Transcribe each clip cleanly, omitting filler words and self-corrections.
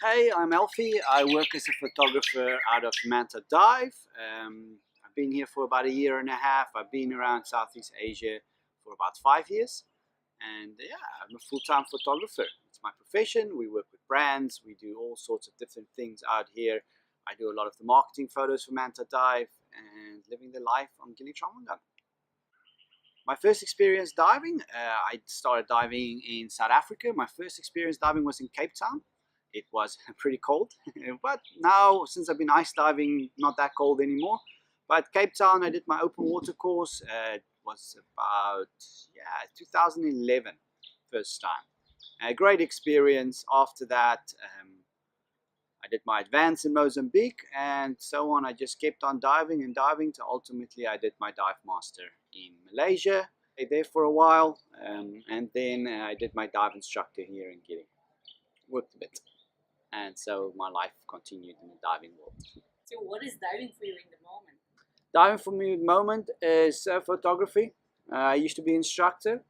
Hey, I'm Alfie. I work as a photographer out of Manta Dive. I've been here for about a year and a half. I've been around Southeast Asia for about 5 years. And yeah, I'm a full-time photographer. It's my profession. We work with brands. We do all sorts of different things out here. I do a lot of the marketing photos for Manta Dive and living the life on Gili Trawangan. My first experience diving, I started diving in South Africa. My first experience diving was in Cape Town. It was pretty cold, but now since I've been ice diving, not that cold anymore. But Cape Town, I did my open water course. It was about 2011, first time. A great experience. After that, I did my advance in Mozambique and so on. I just kept on diving and diving till ultimately I did my dive master in Malaysia. I stayed there for a while, and then I did my dive instructor here in Gili. Worked a bit. And so my life continued in the diving world. So what is diving for you in the moment? Diving for me at the moment is photography. I used to be an instructor.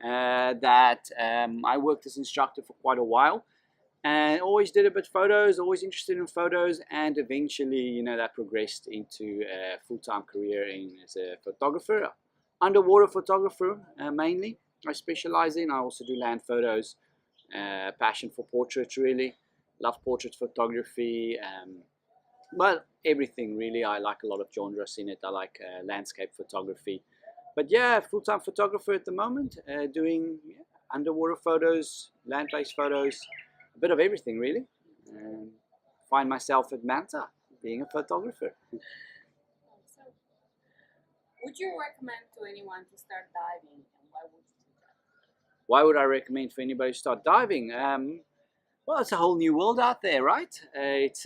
I worked as instructor for quite a while, and always did a bit of photos, always interested in photos, and eventually, that progressed into a full-time career as a photographer, underwater photographer mainly. I specialize in. I also do land photos. Passion for portraits, really. Love portrait photography. Well, everything really. I like a lot of genres in it. I like landscape photography. But yeah, full-time photographer at the moment, doing underwater photos, land-based photos, a bit of everything really. Find myself at Manta, being a photographer. So, would you recommend to anyone to start diving, and why would you do that? Why would I recommend for anybody to start diving? Well, it's a whole new world out there, right? It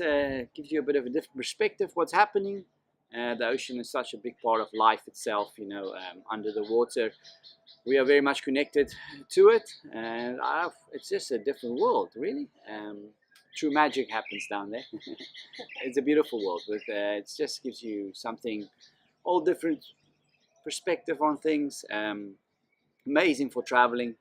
gives you a bit of a different perspective what's happening. The ocean is such a big part of life itself, under the water. We are very much connected to it, and it's just a different world, really. True magic happens down there. It's a beautiful world, but it just gives you something, all different perspective on things. Amazing for traveling.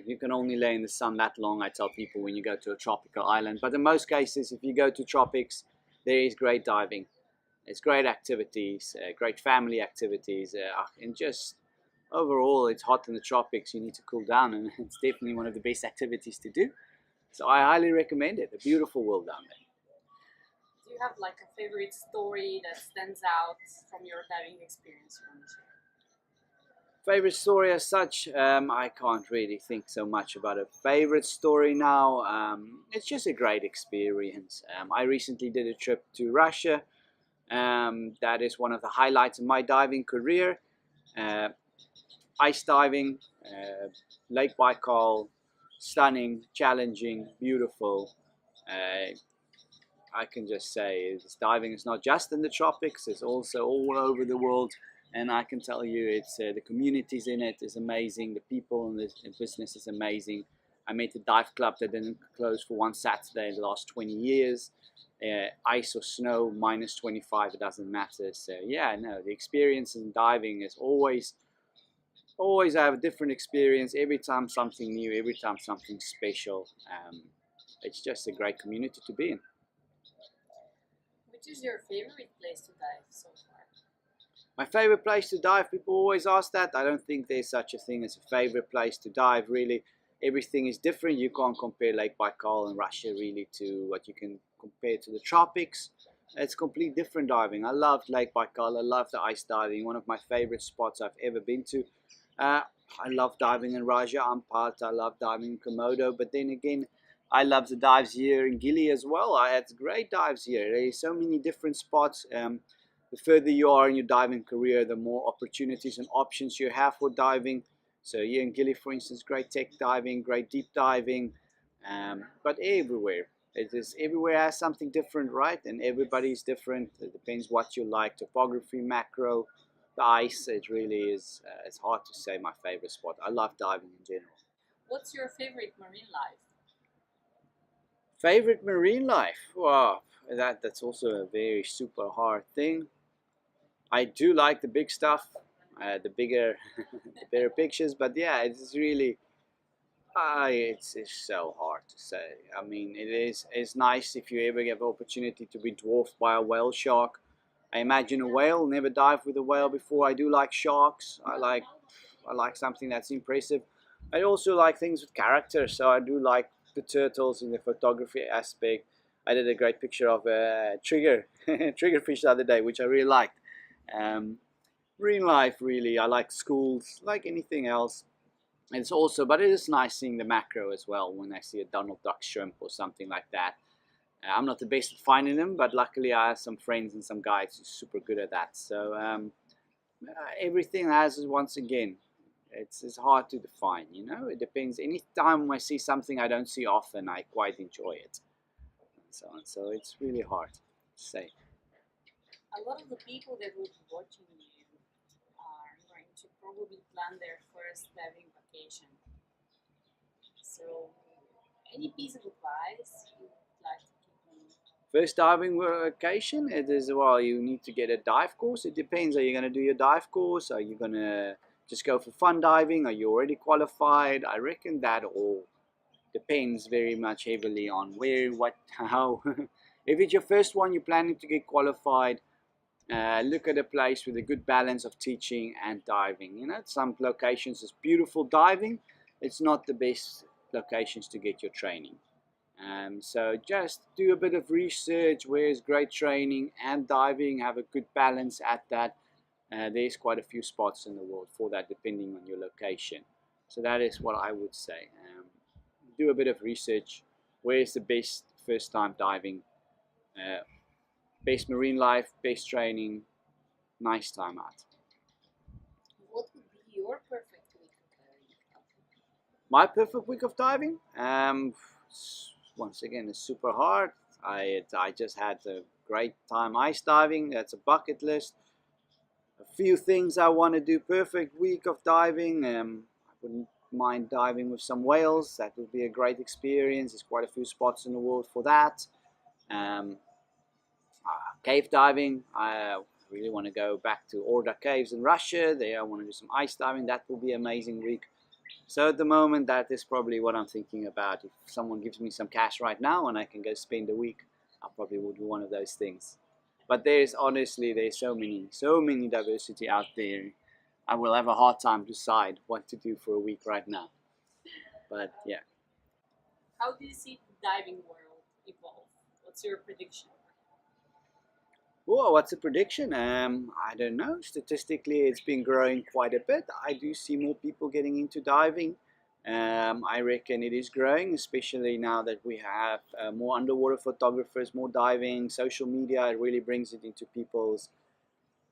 You can only lay in the sun that long, I tell people, when you go to a tropical island. But in most cases, if you go to tropics, there is great diving. It's great activities, great family activities, and just overall, it's hot in the tropics. You need to cool down, and it's definitely one of the best activities to do. So I highly recommend it. A beautiful world down there. Do you have like a favorite story that stands out from your diving experience you want to share? Favorite story as such, I can't really think so much about a favorite story now. It's just a great experience. I recently did a trip to Russia. That is one of the highlights of my diving career. Ice diving, Lake Baikal, stunning, challenging, beautiful. I can just say this diving is not just in the tropics, it's also all over the world. And I can tell you, it's the communities in it is amazing. The people in the business is amazing. I made a dive club that didn't close for one Saturday in the last 20 years. Ice or snow, minus 25, it doesn't matter. So yeah, no, the experience in diving is always I have a different experience every time, something new, every time something special. It's just a great community to be in. Which is your favorite place to dive so far? My favorite place to dive, people always ask that. I don't think there's such a thing as a favorite place to dive, really. Everything is different. You can't compare Lake Baikal in Russia really to what you can compare to the tropics. It's completely different diving. I love Lake Baikal. I love the ice diving. One of my favorite spots I've ever been to. I love diving in Raja Ampat. I love diving in Komodo. But then again, I love the dives here in Gili as well. I had great dives here. There are so many different spots. The further you are in your diving career, the more opportunities and options you have for diving. So here in Gili, for instance, great tech diving, great deep diving, but everywhere. Everywhere has something different, right? And everybody's different. It depends what you like. Topography, macro, the ice. It really is. It's hard to say my favorite spot. I love diving in general. What's your favorite marine life? Favorite marine life? Wow, that's also a very super hard thing. I do like the big stuff, the bigger, the better pictures. But yeah, it's really It's so hard to say. I mean, it's nice if you ever get the opportunity to be dwarfed by a whale shark. I imagine a whale. Never dived with a whale before. I do like sharks. I like something that's impressive. I also like things with character. So I do like the turtles in the photography aspect. I did a great picture of a triggerfish the other day, which I really liked. Um, Marine life, really. I like schools, like anything else. And it's also, but it is nice seeing the macro as well when I see a Donald Duck shrimp or something like that. I'm not the best at finding them, but luckily I have some friends and some guys who's super good at that. So everything has, once again, it's hard to define. You know, it depends. Any time I see something I don't see often, I quite enjoy it, and so on. So it's really hard to say. A lot of the people that will be watching you are going to probably plan their first diving vacation. So, any piece of advice you would like to give me? First diving vacation, it is, well, you need to get a dive course. It depends. Are you going to do your dive course? Are you going to just go for fun diving? Are you already qualified? I reckon that all depends very much heavily on where, what, how. If it's your first one, you're planning to get qualified, look at a place with a good balance of teaching and diving. You know, some locations is beautiful diving. It's not the best locations to get your training. So just do a bit of research. Where's great training and diving? Have a good balance at that. There's quite a few spots in the world for that, depending on your location. So that is what I would say. Do a bit of research. Where's the best first time diving? Uh, Best marine life, best training, nice time out. What would be your perfect week of diving? My perfect week of diving? Once again, it's super hard. I just had a great time ice diving. That's a bucket list. A few things I want to do. Perfect week of diving. I wouldn't mind diving with some whales. That would be a great experience. There's quite a few spots in the world for that. Um, Cave diving. I really want to go back to Orda Caves in Russia. There I want to do some ice diving. That will be an amazing week. So at the moment, that is probably what I'm thinking about. If someone gives me some cash right now and I can go spend a week, I probably would do one of those things. But there's honestly, there's so many diversity out there. I will have a hard time to decide what to do for a week right now. But yeah. How do you see the diving world evolve? What's your prediction? Well, what's the prediction? I don't know. Statistically, it's been growing quite a bit. I do see more people getting into diving. I reckon it is growing, especially now that we have more underwater photographers, more diving, social media. It really brings it into people's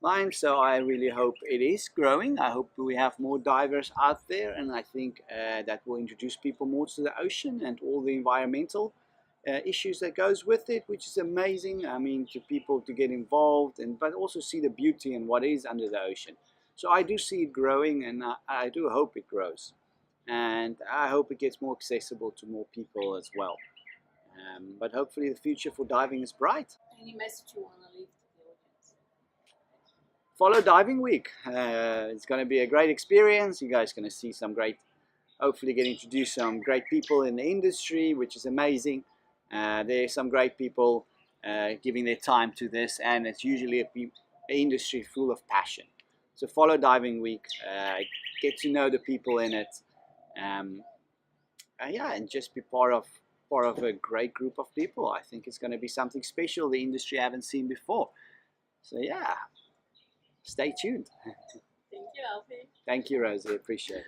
minds. So I really hope it is growing. I hope we have more divers out there, and I think that will introduce people more to the ocean and all the environmental issues that goes with it, which is amazing. I mean, to people to get involved and but also see the beauty and what is under the ocean. So I do see it growing, and I do hope it grows, and I hope it gets more accessible to more people as well. But hopefully, the future for diving is bright. Any message you want to leave to the audience? Follow Diving Week. It's going to be a great experience. You guys are going to see some great, hopefully get introduced some great people in the industry, which is amazing. There's some great people giving their time to this, and it's usually an industry full of passion. So follow Diving Week, get to know the people in it, um, yeah, and just be part of a great group of people. I think it's going to be something special the industry haven't seen before. So yeah, stay tuned. Thank you, Alfie. Thank you, Rosie. Appreciate it.